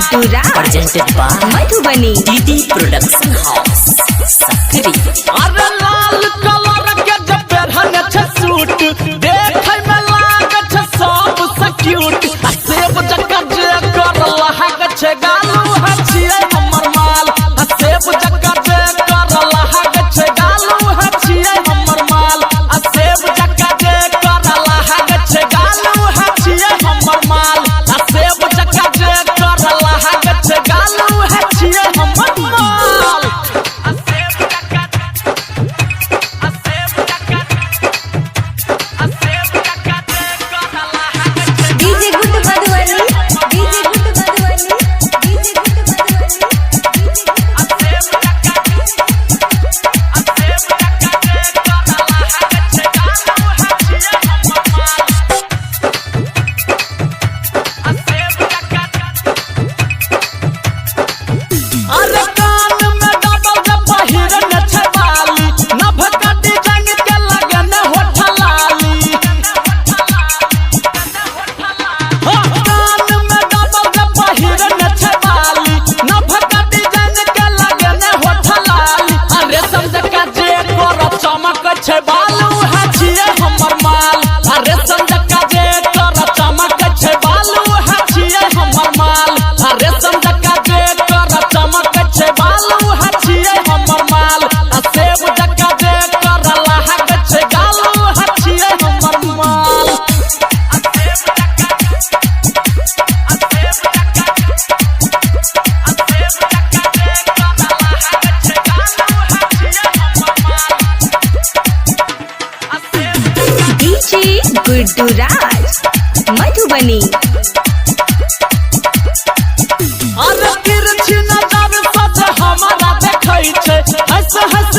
Gudduraj presented by Madhubani DD Production House सकरी। अरे लाल colour के जब पहने छे सूट देखे में लागे छे सब से क्यूट सेब जक्का जे कर लहाग छे गालू हछिए हमर माल सेब जक्का जे कर लहाग छे गालू हछिए हमर माल सेब जक्का जे कर लहाग छे गालू हछिए हमर माल सेब जक्का जे कर लहाग छे गालू हछिए हमर माल DJ Guddu Madhubani DJ Guddu Madhubani DJ Guddu अरे कान में डबल जब पहिरन छे बाली नभका डिजाइन के लगन होठ लाली कान में डबल जब पहिरन छे बाली नभका डिजाइन के लगन होठ लाली अरे समझ का जे कर चमक छे बालू हछिए हमर माल अरे समझ का जे कर चमक छे बालू हछिए हमर माल अरे समझ का जे कर चमक छे बालू हछिए हमर माल सेब जक्का जे कर लहाग छे गालू हछिए हमर माल डीजे गुड्डूराज मधुबनी अरे तिरछी नजर से हमारा देखै छे हंस हंस